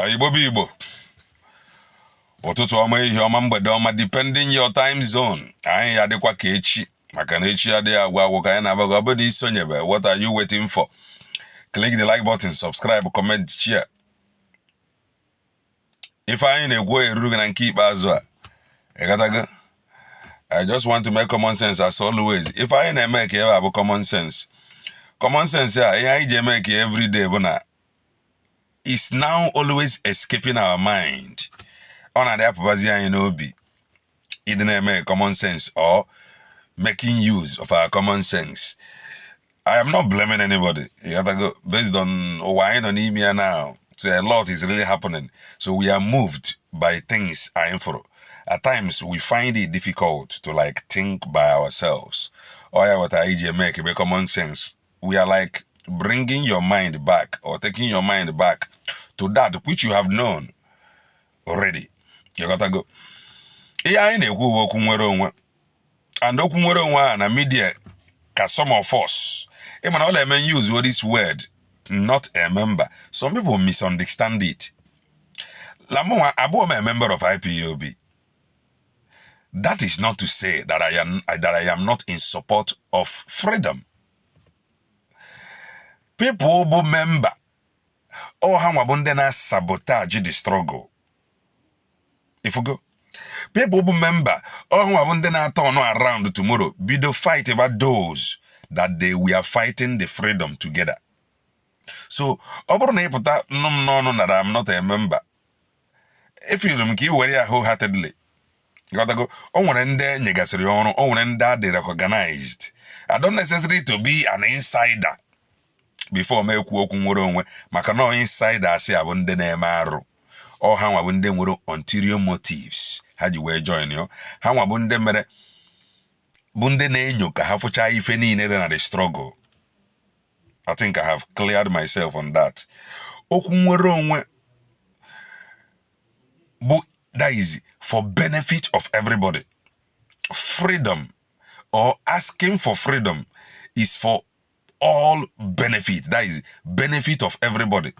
IPOB. Ụtụtụ ọma ihe ọma mgbede ọma depending your time zone. Anyị adịkwa ka echi maka na echi adịghị agwa agwụ ka anyị na-abago ọ bụrụ isonyebe. What are you waiting for? Click the like button, subscribe, comment, share. If anyị na-ekwu eruru gị na nke ikpeazụ a, ịghọtago? I just want to make common sense as always. If anyị na-eme ka ebe a bụ common sense. Common sense a ihe anyị ji eme ka every day bụ na is now always escaping our mind. On a day n'obi it didn't make common sense or making use of our common sense. I am not blaming anybody. You have to go based on why on email now. So a lot is really happening. So we are moved by things I'm for. At times we find it difficult to like think by ourselves. Or yeah, what I make it common sense. We are like bringing your mind back or taking your mind back to that which you have known already. You gotta go. I na-ekwu okwu nwere onwe. And okwu nwere onwe na media ka some of us. Even all men use this word, not a member. Some people misunderstand it. Lamoa Abu a member of IPOB. That is not to say that I am not in support of freedom. People who member or how abundant sabotage the struggle. If you go, people who member or who abundant turn around tomorrow, be the fight about those that we are fighting the freedom together. So, no, that I'm not a member. If you don't keep worry wholeheartedly, you gotta go. They recognized. I don't necessarily to be an insider before me maka no insider say abunde na emaru. Or how abunde nwere ulterior motives. How you were join you? How abunde mere bunde na enyo ka ha fucha ife niile na the struggle. I think I have cleared myself on that. Okwu nwere onwe bu that is for benefit of everybody. Freedom or asking for freedom is for all benefit. That is benefit of everybody.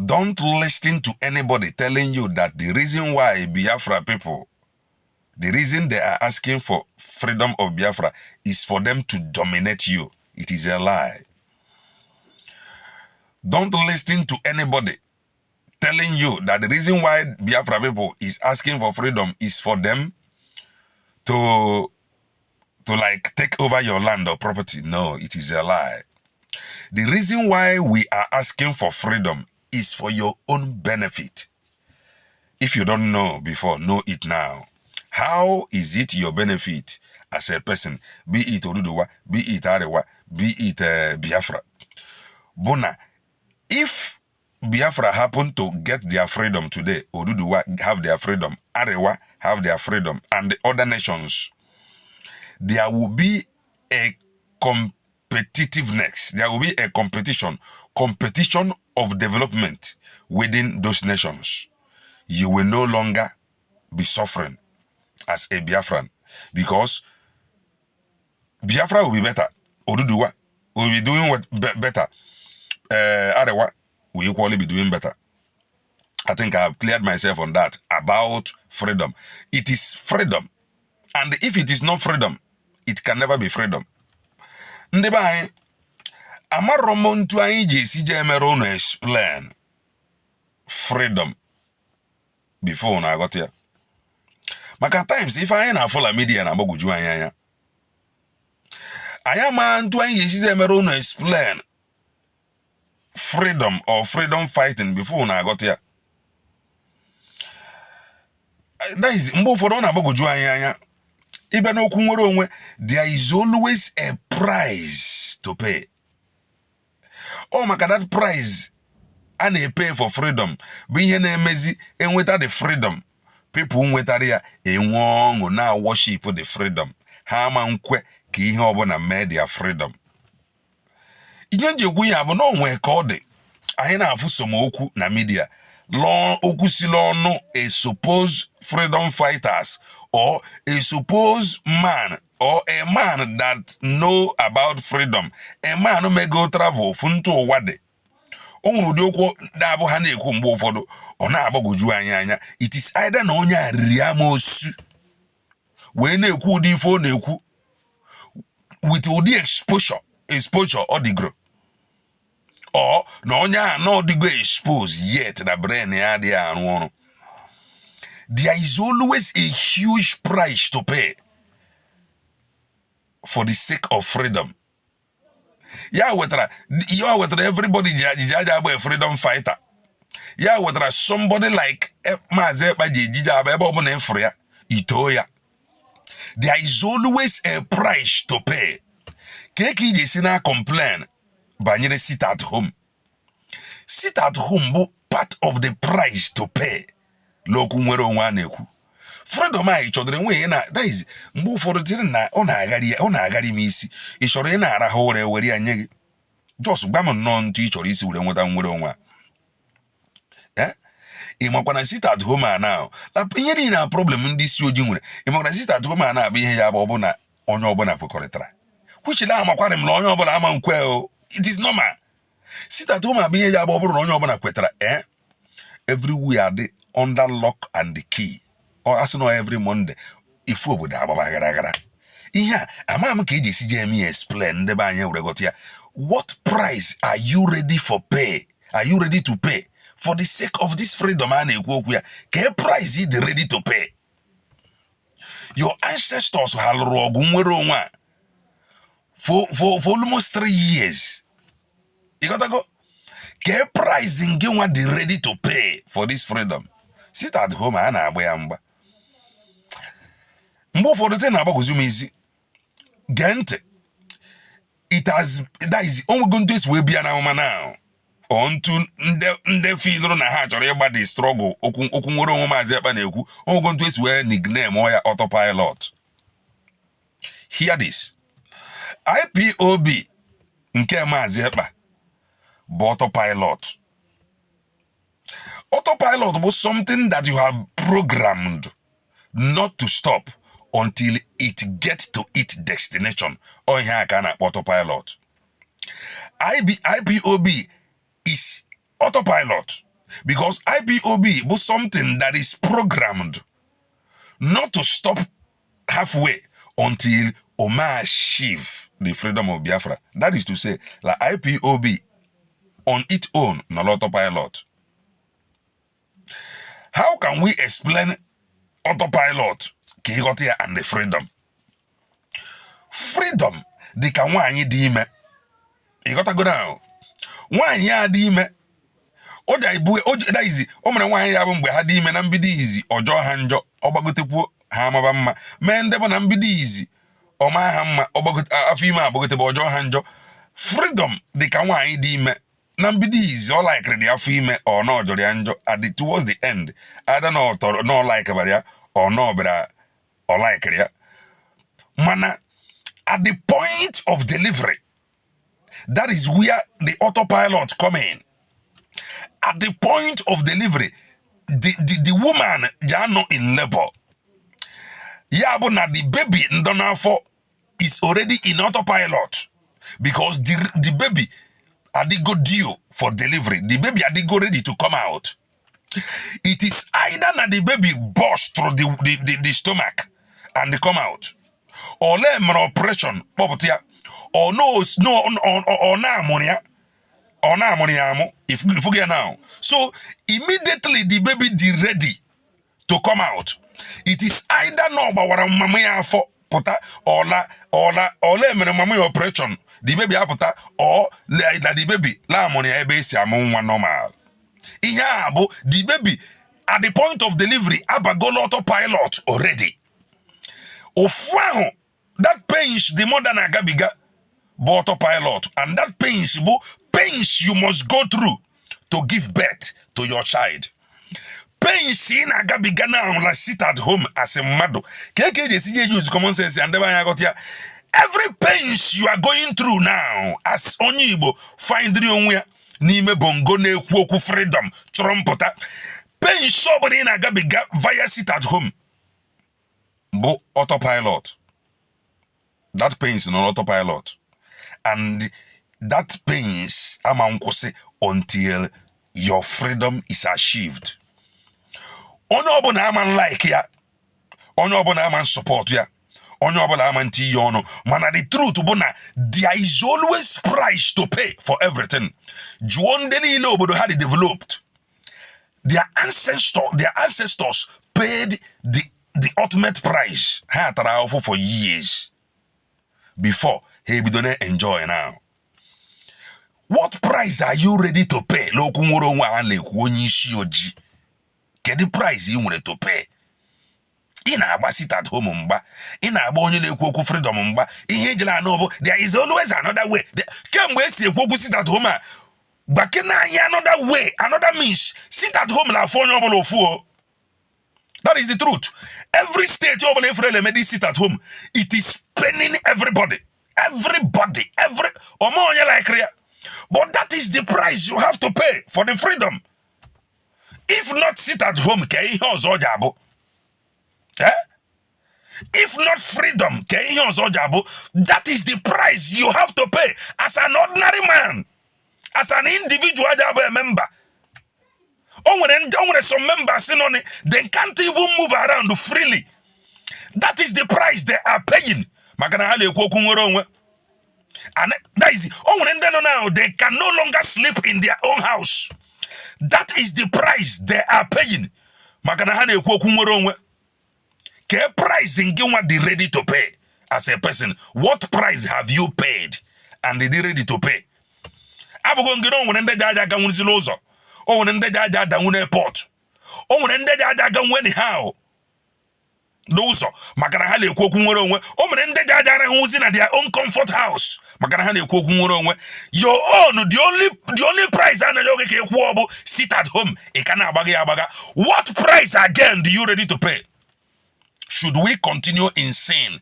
Don't listen to anybody telling you that the reason why Biafra people, the reason they are asking for freedom of Biafra is for them to dominate you. It is a lie. Don't listen to anybody telling you that the reason why Biafra people is asking for freedom is for them to like take over your land or property. No, it is a lie. The reason why we are asking for freedom is for your own benefit. If you don't know before, know it now. How is it your benefit as a person? Be it Oduduwa, be it Arewa, be it Biafra. Bona, if Biafra happen to get their freedom today, Oduduwa have their freedom, Arewa have their freedom, and the other nations, there will be a competitiveness. There will be a competition of development within those nations. You will no longer be suffering as a Biafran because Biafra will be better. Oduduwa will be doing better. Arewa will equally be doing better. I think I have cleared myself on that about freedom. It is freedom. And if it is not freedom, it can never be freedom. Ndị be anyị amarọ m ntu anyị ji esi je emere unu explain freedom before na aghọta ya. Maka times if anyị na-afọla media na agbagwoju anyị anya. Anyị ama ntu anyị ji esi emere unu explain freedom or freedom fighting before na aghọta ya. That is mgbe ụfọdụ na agbagwoju anyị anya. Even okwu nwere onwe, there is always a price to pay. Oh, maka that price a na-pay for freedom bụ ihe na-emezi enweta the freedom. People nwetara ya enwe ọṅụ na worship the freedom. Ha ama nkwe ka ihe ọbụla mee their freedom. Ihe nji ekwu ya bụ na onwe ka ọ dị. Anyị na-afụ somokwu na media. Okwu si n'ọnụ a supposed freedom fighters or a supposed man or a man that know about freedom. A man who may go travel funto wade. onwere ụdị okwu na-abụ ha na-ekwu mgbe ụfọdụ ọ na-agbagoju anya it is either na onye a riri amosu wee na-ekwu ụdị ife ọ na-ekwu with ụdị exposure ọ dịgoro or na onye a na ọ dịgo expose yet na brain ya adịghị arụ ọrụ. There is always a huge price to pay for the sake of freedom. Ya wetara everybody jijaja agba a freedom fighter. Ya wetara somebody like Maazị Ekpa jijija agba ebe ọbụla efuru ya ito ya. There is always a price to pay. Keke iji si na complain banyere sit at home. Sit at home bụ part of the price to pay. Lokwu nwere onwe a na-ekwu. Freedom anyị chọdịrị nwe na that is mgbe ụfọdụ tiri na ọ na-agharị m isi. Ị chọrọ ị na-arahụ ụra were ya nye gị. Just gwa m nnọọ ntụ ị chọrọ isi were nweta nwere onwe a. Ị makwa na sit at home a now. Ihe niile na problem ndị isi ojii nwere. Ị makwa na sit at home a na-abụ ihe ya bụ ọbụna onye ọbụla kwekọrịtara. Which na amakwara m na onye ọbụla ama nkwe o. It is normal. Sit at home abụ ihe ya bụ ọ bụrụ na onye ọbụla kwetara everywhere dị under lock and the key. Or as no every Monday, if we would have a yeah, I'm KJ CJME explain the banya regotia. What price are you ready for pay? Are you ready to pay for the sake of this freedom? And what price is ready to pay? Your ancestors had for almost 3 years. You gotta go. What price in you want ready to pay for this freedom? Sit at home and abuyamba. Mbo for the thing about Guzumizi. Gent. It has that is only going to will be an hour now. On to the field on a hatch or everybody struggle. Okumoro Mazepaneku, only going to wear nickname or autopilot. Hear this. IPOB nke Mazepa autopilot. Autopilot was something that you have programmed not to stop until it gets to its destination. Or here can autopilot. IPOB is autopilot because IPOB was something that is programmed not to stop halfway until Omar achieve the freedom of Biafra. That is to say, like IPOB on its own, not autopilot. How can we explain autopilot, Kigotia, and the freedom? Freedom, the can one dime. You gotta go down. 1 year dime. Oja ibu, that is, Oman 1 year when we had dime and be easy, or Joe Hanjo, Obagotipu, Hamabama, men devon and be easy, or my hammer, Obagotafima, Bogotabo, Joe Hanjo. Freedom, the can one dime. Nambidi all like the afime or no Jorianjo at the towards the end. I don't know no like a or no bra or like it. Mana at the point of delivery, that is where the autopilot come in. At the point of delivery, the woman jano in labor. Yabona the baby ndonafo is already in autopilot because the baby Adigo due for delivery. The baby Adigo ready to come out. It is either that the baby burst through the stomach and they come out, or lemon operation, or na ammonia, if you forget now. So immediately the baby is ready to come out. It is either no but mamma for pota or lemon mamma operation. The baby apota or the baby la ammonia base among one normal. Ihabu the baby at the point of delivery abagol autopilot already. Ofwaho that pains the more than a gabiga autopilot, and that pains you must go through to give birth to your child. Pains in a gabiga now like sit at home as a mother. KKJ use common sense and never got here. Every pains you are going through now, as Onyibo, find the only Nime Bongo ne Kwoku freedom, Trumpota, pain somebody in a gabiga via sit at home. Bo autopilot. That pains in autopilot. And that pains, Amankose, until your freedom is achieved. Onye ọbụla ama like ya, onye ọbụla ama support ya, onye ọbụla ama nti ya ọnụ, mana the truth bụ na there is always price to pay for everything. Jụọ ndị niile obodo ha dị developed. Their ancestors paid the ultimate price. Ha tara ahụhụ for years before he bidone enjoy now. What price are you ready to pay? L'okwu nwere onwe ha na-ekwu onye isi ojii. Kedu price ị nwere to pay? Ị na-agba sit at home mgba. Ị na-agba onye na-ekwu okwu freedom mgba. Ihe ejela anọ bụ there is always another way. Kemgbe esi ekwu okwu sit at home a, gbake na anyị another way, another means. Sit at home na afọ onye ọbụla ofu o. That is the truth. Every state ọbụla efere elemedi sit at home, it is paining everybody. Everybody. Ọma onye like ya. But that is the price you have to pay for the freedom. If not sit at home, ke ihe ọzọ jabụ. If not freedom, ke ihe ọzọ jabụ. That is the price you have to pay as an ordinary man, as an individual jabụ a member. Onwere some members in on it, they can't even move around freely. That is the price they are paying. Makana hali ekwu okwu nwere onwe. And that is now they can no longer sleep in their own house. That is the price they are paying. Makana hali ekwu okwu nwere onwe. Ke price ngiwa di ready to pay as a person? What price have you paid and they ready to pay? Abugo ngiro onwere ndị jaja ga nwụzila ụzọ. Onwere ndị jaja danwu airport. Onwere ndị jaja ga nweni how. N'ụzọ makana ha na-ekwu okwu nwere onwe. O mere ndị jaja arahụzi na their own comfort house makana ha na-ekwu okwu nwere onwe. Your own, the only price a na-enye oge ka ekwu ọ bụ sit at home. Ị ka na-agbaga ya agbaga. What price again do you ready to pay? Should we continue in sin?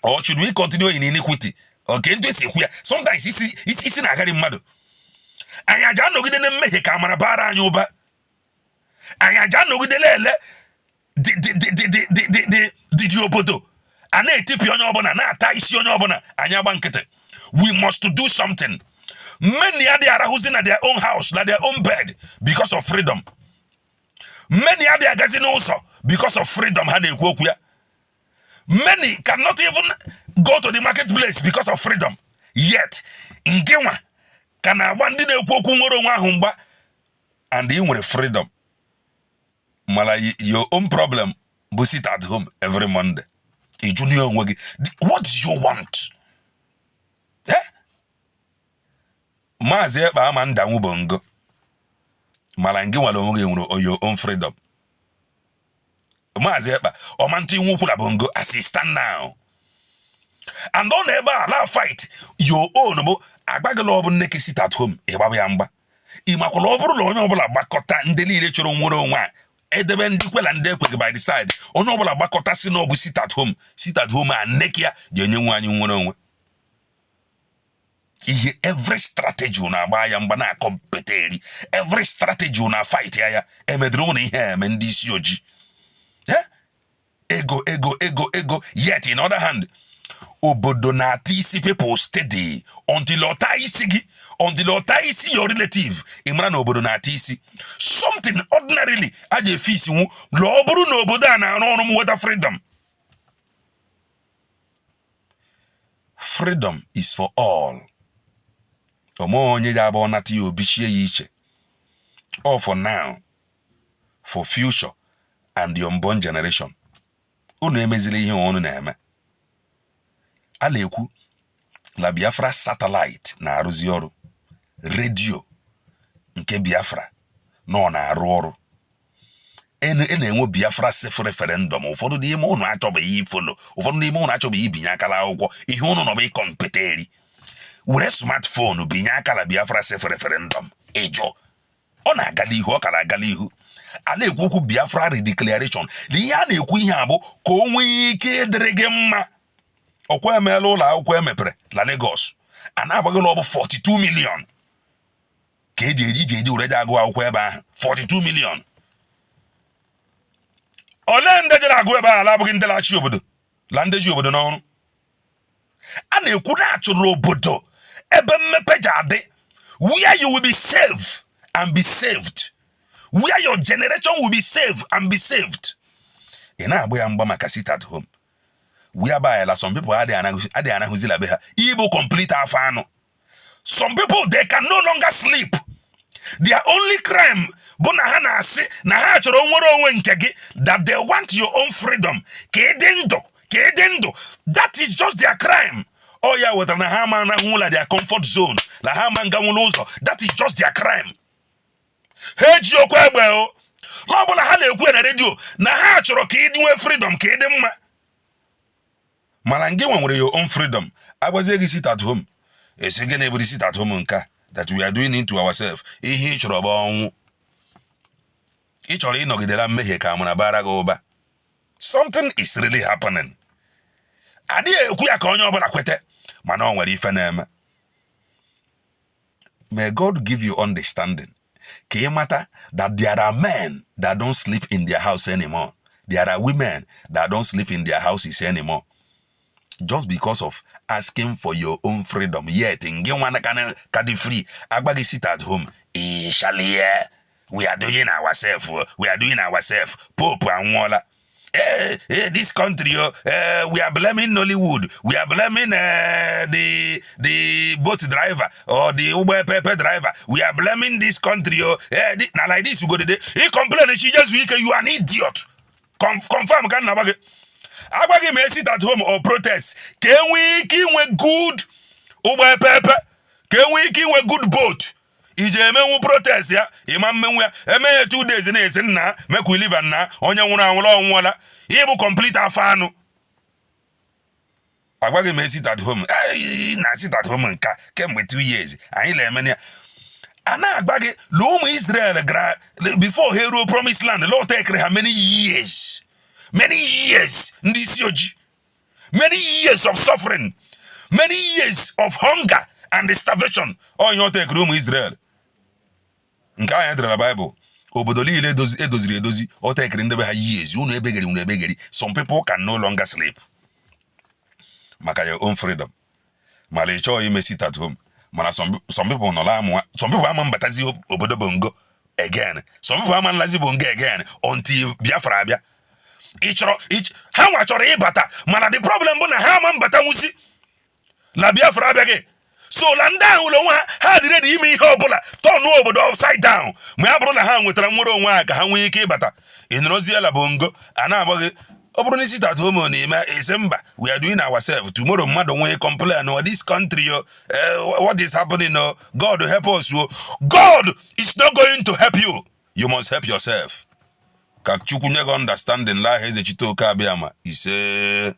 Or should we continue in iniquity? Okay, into ekwu ya. Sometimes isi na-agharị mmadụ. Anyị aja anọgide na mmehie ka amara bara anyị ụba. Anyị aja anọgide lele the obodo a na-etipi onye ọbụla na-ata isi onye ọbụla anyị agba nkịtị. We must do something. Many are they arahụzi na their own house, na their own bed because of freedom. Many are they agazi n'ụzọ because of freedom ha na-ekwu okwu ya. Many cannot even go to the marketplace because of freedom. Yet ngewa ka na-agba ndị na-ekwu okwu nwere onwe ahụ mgba and ị nwere freedom. Mala your own problem but sit at home every Monday. What do you want? Maazi ekpa ama ndanwu bongo. Mala ngi wala onwe nwere your own freedom. Maazi ekpa o manti nwu kwula bongo assistant now. And on ebe ala fight your own bo agbagala obu nneke sit at home e gbaba ya mgba. Imakwala oburu lo onye obula gbakọta ndị niile chọrọ nwere onwe edebe ndị kwela ndị ekweghị by the side onye ọbụla gbakọta si na ọ bụ sit at home a nekia ga-enye nwe anyị nwere onwe. Ihe every strategy una agba ya mgba na competeri, every strategy una fight ya emedere una ihe eme ndị isi oji. Ego. Yet in other hand, obodo na-ata isi people steady until ọta isi gị, until ọta isi your relative. Imara na obodo na-ata isi. Something ordinarily aja efe isi nwu lọ bụrụ na obodo a na-arụ ọrụ m weta freedom. Freedom is for all. Omo onye ya bụ ọnata ya obichie ya iche. All for now, for future and the unborn generation. Unu emezili ihe ọnụ na-eme. A na-ekwu la Biafra satellite na-arụzi ọrụ. Radio nke Biafra nọ na-arụ ọrụ. Na-enwe Biafra self-referendum. Ụfọdụ n'ime unu achọbeghị ifolo, ụfọdụ n'ime unu achọbeghị ibinye akala akwụkwọ. Ihe unu nọ bụ ịkọmpeteri. Were smartphone binye akala Biafra self-referendum. Ejo ọ na-agala ihu, ọ kara agala ihu. A na-ekwu okwu Biafra redeclaration. Ihe a na-ekwu ihe abụ ka o nwee ike ịdịrị gị mma. Ọkwa emeela ụlọ akwụkwọ emepere na Lagos. A na-agbagala ọ bụ 42 million. Ka eji ure agụ akwụkwọ ebe ahụ. 42 million. Ole ndị jere agụ ebe ahụ alabụghị ndị lachi obodo. La ndị ji obodo n'ọrụ. A na-ekwu na achụrụ obodo ebe mmepe ji adị. where you will be saved and be saved, where your generation will be saved and be saved. In a sit at home. Whereby some people are there Igbo complete afano. Some people they can no longer sleep. Their only crime that they want your own freedom. Kedendo. That is just their crime. Oh yeah, with their comfort zone. That is just their crime. Freedom. Malange with your own freedom. I was able to sit at home. It's again able to sit at home that we are doing it to ourselves. Something is really happening. May God give you understanding. That there are men that don't sleep in their house anymore. There are women that don't sleep in their houses anymore. Just because of asking for your own freedom. Yet, in free, Agbagi sit at home. We are doing ourselves. Pope and Walla. This country, we are blaming Nollywood. We are blaming the boat driver or the Uber Pepper driver. We are blaming this country. Now like this, we go today. He complain, she just weak. You are an idiot. Confirm, can Nabage. Agbagi may sit at home or protest. Can we kill with good Uber Pepper? Can we kill with good boat? Ije protest ya imam menwe eme 2 days na ese na make we live na onye nwuru anwụrụ onwụla ibu complete afanu. Agbagi me sit at home na sit at home nka kemgbe 2 years anyị le eme ya ana Agbagi lo ụmụ Israel before hero promised land Lord take her many years ndị isi oji, many years of suffering, many years of hunger and starvation. Onye take ụmụ Israel nke anyị edere na Bible obodo niile edoziri o take ndebe ha years unu ebegeri. Some people can no longer sleep maka your own freedom. Mala ịchọ ime sit at home. Mana some people no la amụ. Some people ama mbatazi obodo bongo again. Some people ama nlazi bongo again until Biafra abịa. Ha nwa chọrọ ịbata mana the problem bụ na ha ama mbata nwusi la Biafra abịaghị. So la ndị ahụ ụlọ nwa ha dị ready ime ihe ọbụla turn obodo upside down ma ya bụrụ na ha nwetara nwere onwe ha ka ha nwee ike ịbata ịnọrọziela bongo a na-agbaghị ọ bụrụ na isi at home na-eme ese mba we are doing ourselves. Tomorrow mmadụ nwee complain or this country what is happening God help us. God is not going to help you. You must help yourself. Ka Chukwu nye gị understanding la eze chite oke abịa ma ise